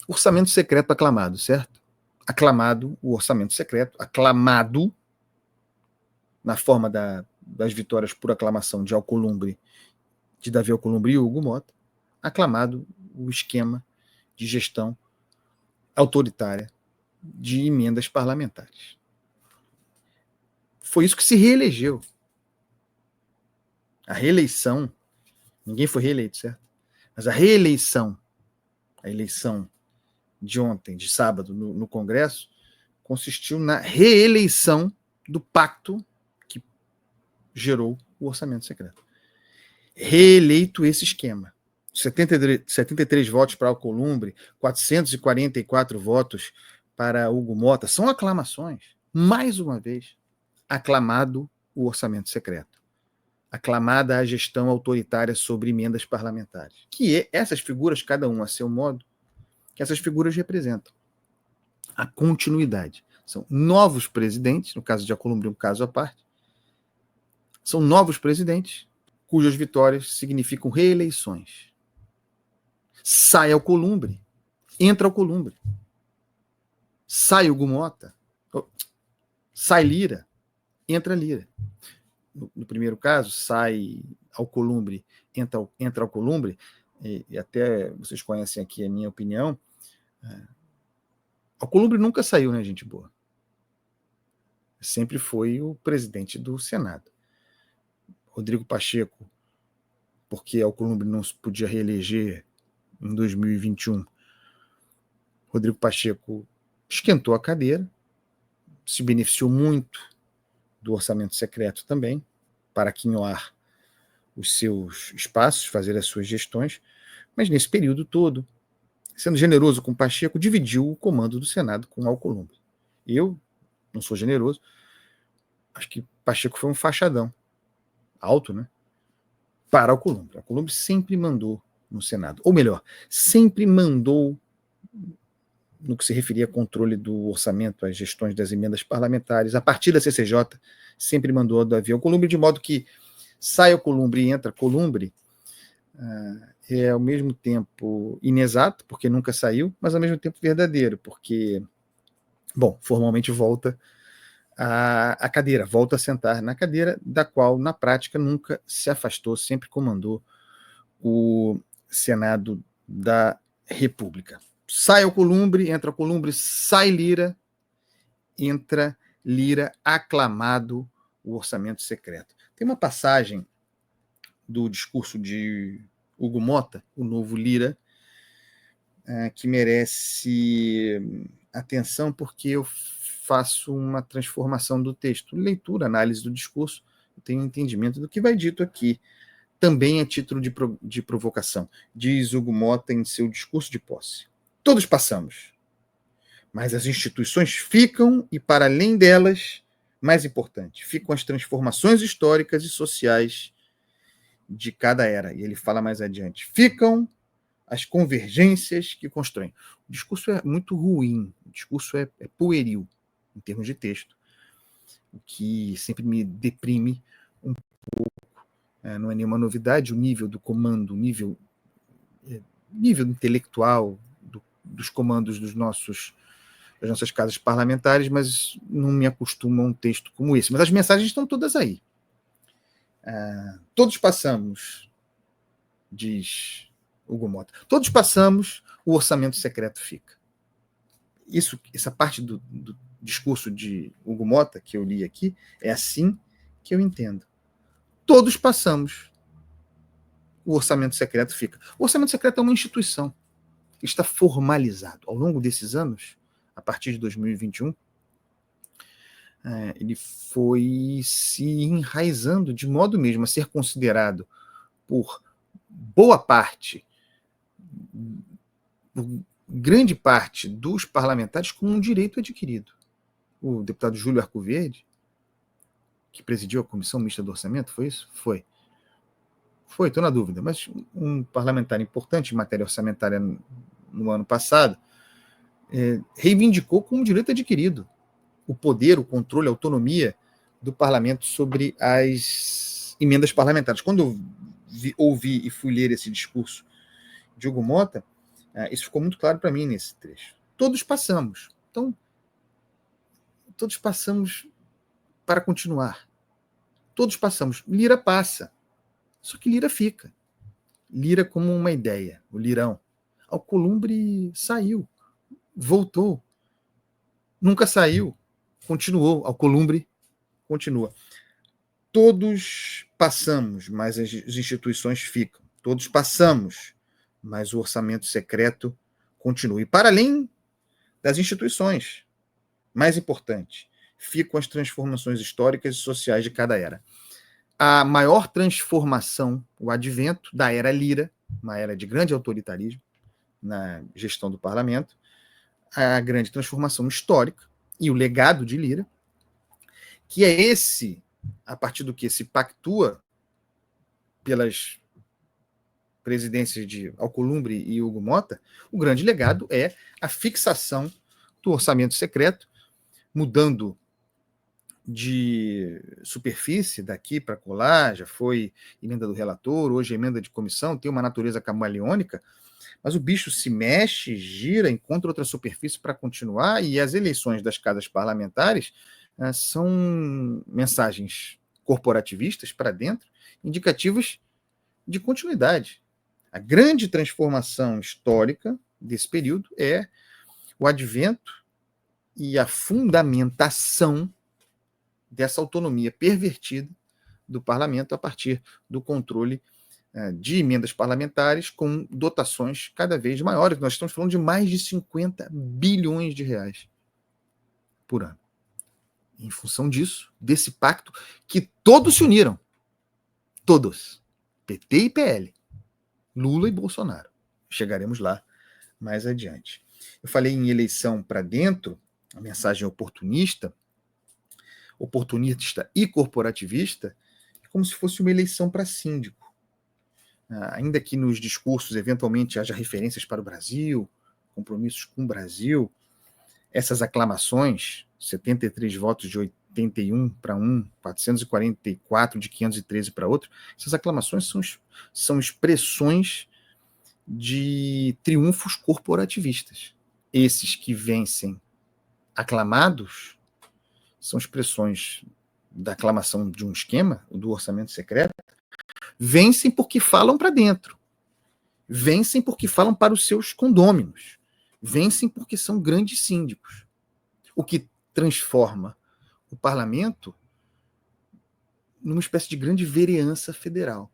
Orçamento secreto aclamado, certo? Aclamado o orçamento secreto, aclamado na forma das vitórias por aclamação de Alcolumbre, de Davi Alcolumbre e Hugo Mota, aclamado o esquema de gestão autoritária de emendas parlamentares. Foi isso que se reelegeu. A reeleição, ninguém foi reeleito, certo? Mas a eleição de ontem, de sábado, no Congresso, consistiu na reeleição do pacto que gerou o orçamento secreto. Reeleito esse esquema. 73 votos para Alcolumbre, 444 votos para Hugo Mota, são aclamações. Mais uma vez, aclamado o orçamento secreto. Aclamada a gestão autoritária sobre emendas parlamentares. Que essas figuras, cada um a seu modo, que essas figuras representam a continuidade. São novos presidentes, no caso de Alcolumbre, um caso à parte, são novos presidentes cujas vitórias significam reeleições. Sai Alcolumbre, entra Alcolumbre. Sai Hugo Mota, sai Lira, entra Lira. No primeiro caso, sai Alcolumbre, entra Alcolumbre, e até vocês conhecem aqui a minha opinião, Alcolumbre nunca saiu, né, gente boa? Sempre foi o presidente do Senado. Rodrigo Pacheco, porque Alcolumbre não se podia reeleger em 2021, Rodrigo Pacheco esquentou a cadeira, se beneficiou muito do orçamento secreto também, para quinhoar os seus espaços, fazer as suas gestões, mas nesse período todo, sendo generoso com Pacheco, dividiu o comando do Senado com Alcolumbre. Eu não sou generoso, acho que Pacheco foi um fachadão, alto, né? Para Alcolumbre. Alcolumbre sempre mandou no Senado, ou melhor, sempre mandou no que se referia a controle do orçamento, às gestões das emendas parlamentares, a partir da CCJ, sempre mandou a Davi Alcolumbre, de modo que sai Alcolumbre e entra Columbre, é ao mesmo tempo inexato, porque nunca saiu, mas ao mesmo tempo verdadeiro, porque, bom, formalmente volta a cadeira, volta a sentar na cadeira, da qual, na prática, nunca se afastou, sempre comandou o Senado da República. Sai Alcolumbre, entra Alcolumbre, sai Lira, entra Lira, aclamado o orçamento secreto. Tem uma passagem do discurso de Hugo Mota, o novo Lira, que merece atenção, porque eu faço uma transformação do texto, leitura, análise do discurso, eu tenho um entendimento do que vai dito aqui, também a título de provocação. Diz Hugo Mota em seu discurso de posse: todos passamos, mas as instituições ficam, e para além delas, mais importante, ficam as transformações históricas e sociais de cada era. E ele fala mais adiante: ficam as convergências que constroem. O discurso é muito ruim, o discurso é pueril, em termos de texto, o que sempre me deprime um pouco. Não é nenhuma novidade o nível do comando, o nível intelectual dos comandos das nossas casas parlamentares, mas não me acostuma a um texto como esse. Mas as mensagens estão todas aí. Todos passamos, diz Hugo Mota, todos passamos, o orçamento secreto fica. Essa parte do discurso de Hugo Mota, que eu li aqui, é assim que eu entendo. Todos passamos, o orçamento secreto fica. O orçamento secreto é uma instituição, está formalizado. Ao longo desses anos, a partir de 2021, ele foi se enraizando de modo mesmo a ser considerado por boa parte, por grande parte dos parlamentares, como um direito adquirido. O deputado Júlio Arcoverde, que presidiu a Comissão Mista do Orçamento, foi isso? Foi, estou na dúvida, mas um parlamentar importante em matéria orçamentária no ano passado, reivindicou como um direito adquirido o poder, o controle, a autonomia do parlamento sobre as emendas parlamentares. Quando eu ouvi e fui ler esse discurso de Hugo Mota, Isso ficou muito claro para mim nesse trecho. Todos passamos. Então, todos passamos para continuar. Todos passamos. Lira passa. Só que Lira fica. Lira como uma ideia, o Lirão. Alcolumbre saiu, voltou. Nunca saiu, continuou. Alcolumbre continua. Todos passamos, mas as instituições ficam. Todos passamos, mas o orçamento secreto continua. E para além das instituições, mais importante, ficam as transformações históricas e sociais de cada era. A maior transformação, o advento da era Lira, uma era de grande autoritarismo na gestão do parlamento, a grande transformação histórica e o legado de Lira, que é esse, a partir do que se pactua pelas presidências de Alcolumbre e Hugo Motta, o grande legado é a fixação do orçamento secreto, mudando de superfície daqui para colar, já foi emenda do relator, hoje emenda de comissão, tem uma natureza camaleônica, mas o bicho se mexe, gira, encontra outra superfície para continuar, e as eleições das casas parlamentares são mensagens corporativistas para dentro, indicativas de continuidade. A grande transformação histórica desse período é o advento e a fundamentação dessa autonomia pervertida do parlamento a partir do controle de emendas parlamentares com dotações cada vez maiores. Nós estamos falando de mais de 50 bilhões de reais por ano. Em função disso, desse pacto que todos se uniram. Todos. PT e PL. Lula e Bolsonaro. Chegaremos lá mais adiante. Eu falei em eleição para dentro, a mensagem oportunista e corporativista, como se fosse uma eleição para síndico. Ainda que nos discursos, eventualmente, haja referências para o Brasil, compromissos com o Brasil, essas aclamações, 73 votos de 81 para um, 444 de 513 para outro, essas aclamações são expressões de triunfos corporativistas. Esses que vencem aclamados são expressões da aclamação de um esquema, do orçamento secreto, vencem porque falam para dentro, vencem porque falam para os seus condôminos, vencem porque são grandes síndicos, o que transforma o parlamento numa espécie de grande vereança federal.